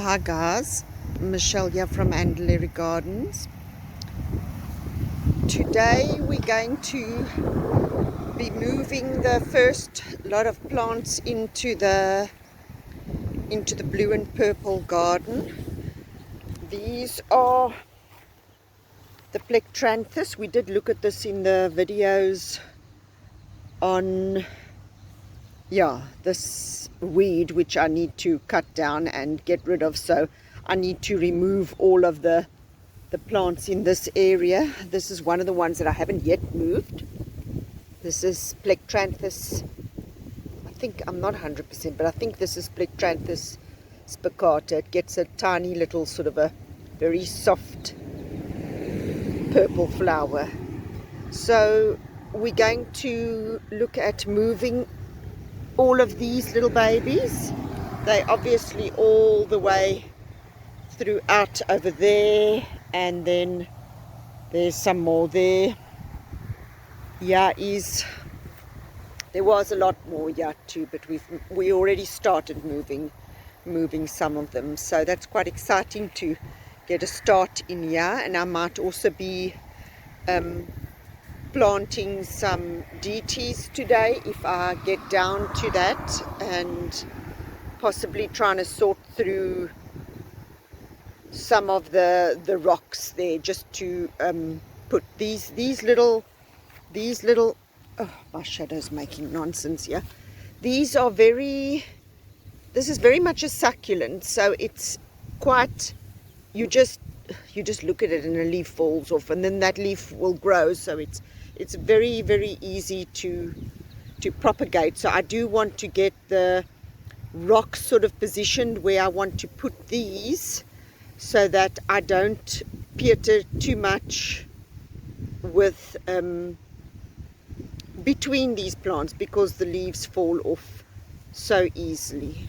Hi guys, Michelle here from Andalery Gardens. Today we're going to be moving the first lot of plants into the blue and purple garden. These are the plectranthus. We did look at this in the videos on this weed which I need to cut down and get rid of, so I need to remove all of the plants in this area. This is one of the ones that I haven't yet moved. This is plectranthus. I think, I'm not 100%, but I think this is plectranthus spicata. It gets a tiny little sort of a very soft purple flower. So we're going to look at moving all of these little babies. They obviously all the way throughout over there, and then there's some more there. There was a lot more too, but we already started moving some of them, so that's quite exciting to get a start in here. And I might also be planting some DTs today if I get down to that, and possibly trying to sort through some of the rocks there, just to put these little oh, my shadow's making nonsense here. This is very much a succulent, so it's quite, you just look at it and a leaf falls off, and then that leaf will grow, so it's very, very easy to propagate. So I do want to get the rocks sort of positioned where I want to put these, so that I don't peter too much with between these plants, because the leaves fall off so easily.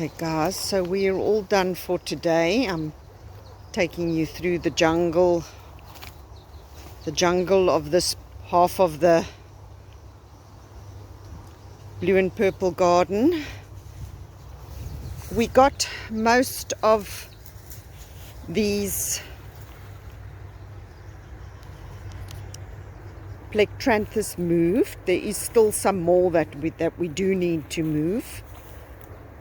Okay guys, so we are all done for today. I'm taking you through the jungle of this half of the blue and purple garden. We got most of these plectranthus moved. There is still some more that we do need to move.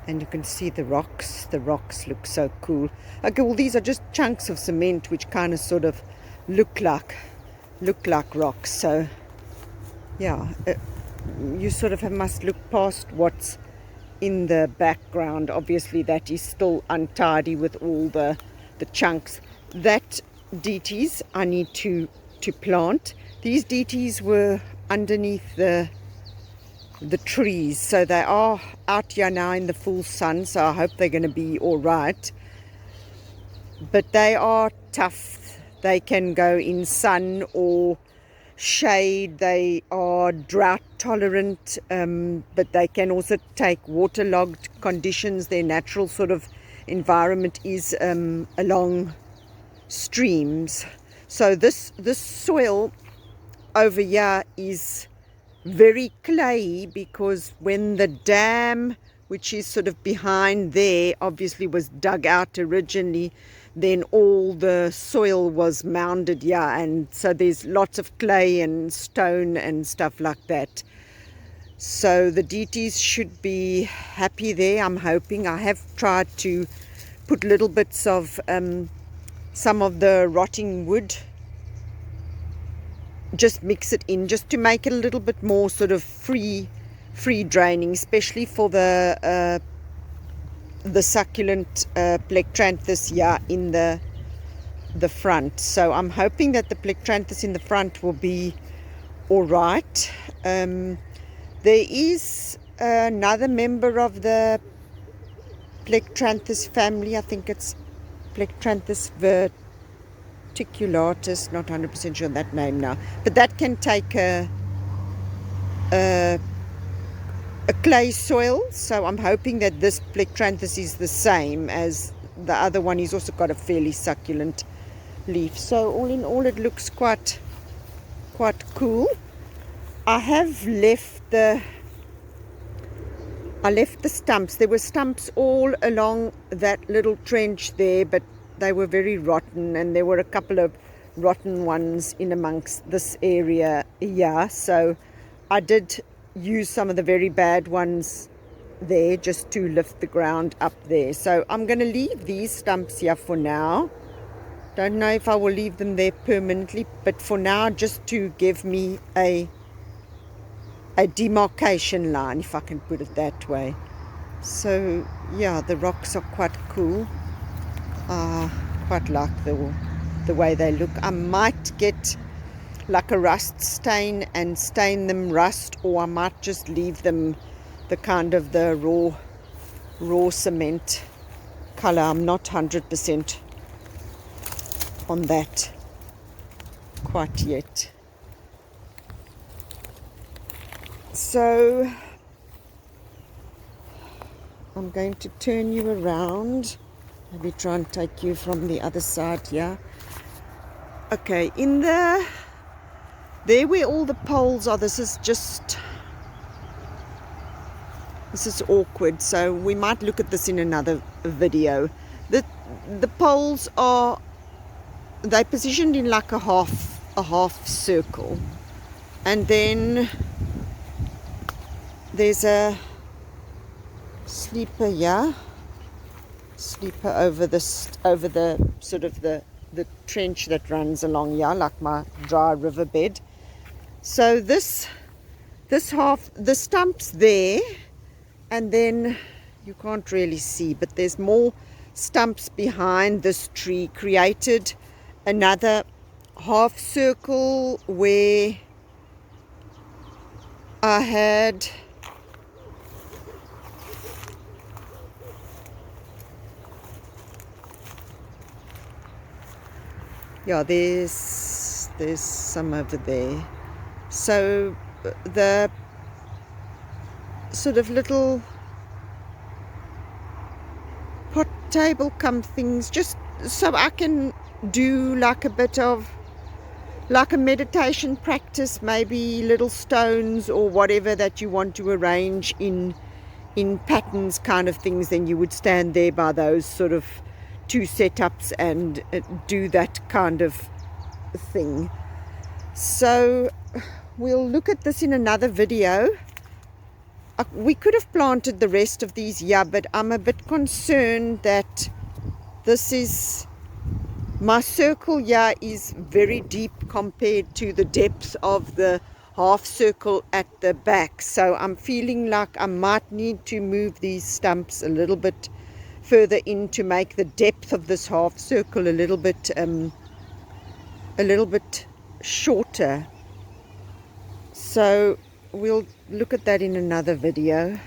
And you can see the rocks. The rocks look so cool. Okay, well these are just chunks of cement which kind of sort of look like rocks. So yeah, you sort of must look past what's in the background. Obviously that is still untidy with all the chunks. That DTs I need to plant. These DTs were underneath the trees, so they are out here now in the full sun, so I hope they're going to be all right. But they are tough. They can go in sun or shade. They are drought tolerant, but they can also take waterlogged conditions. Their natural sort of environment is along streams. So this soil over here is very clayey, because when the dam, which is sort of behind there, obviously was dug out originally, then all the soil was mounded here, and so there's lots of clay and stone and stuff like that. So the DTs should be happy there, I'm hoping. I have tried to put little bits of some of the rotting wood, just mix it in, just to make it a little bit more sort of free draining, especially for the succulent plectranthus here in the front. So I'm hoping that the plectranthus in the front will be all right. There is another member of the plectranthus family. I think it's Plectranthus verticulatus, not 100% sure on that name now, but that can take a clay soil. So I'm hoping that this plectranthus is the same as the other one. He's also got a fairly succulent leaf. So all in all, it looks quite cool. I have left the stumps. There were stumps all along that little trench there, but they were very rotten, and there were a couple of rotten ones in amongst this area here. So I did use some of the very bad ones there just to lift the ground up there. So I'm going to leave these stumps here for now. Don't know if I will leave them there permanently, but for now, just to give me a demarcation line, if I can put it that way. So yeah, the rocks are quite cool. Quite like the way they look. I might get like a rust stain and stain them rust, or I might just leave them the kind of the raw cement color. I'm not 100% on that quite yet. So I'm going to turn you around, maybe try and take you from the other side here. Okay, in there where all the poles are, this is awkward, so we might look at this in another video. The poles they're positioned in like a half circle, and then there's a sleeper here, over the sort of the trench that runs along here, like my dry riverbed. So this half, the stumps there, and then you can't really see, but there's more stumps behind this tree, created another half circle where I had there's some over there. So the sort of little table come things, just so I can do like a bit of like a meditation practice, maybe little stones or whatever that you want to arrange in patterns kind of things. Then you would stand there by those sort of two setups and do that kind of thing. So we'll look at this in another video. We could have planted the rest of these here, but I'm a bit concerned that this is, my circle here is very deep compared to the depth of the half circle at the back. So I'm feeling like I might need to move these stumps a little bit further in to make the depth of this half circle a little bit shorter. So we'll look at that in another video,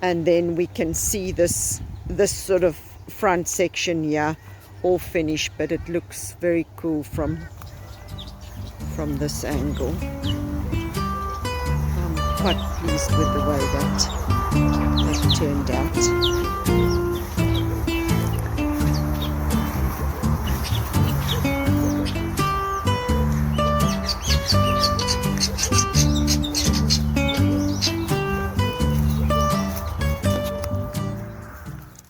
and then we can see this sort of front section here all finished, but it looks very cool from this angle. I'm quite pleased with the way that turned out.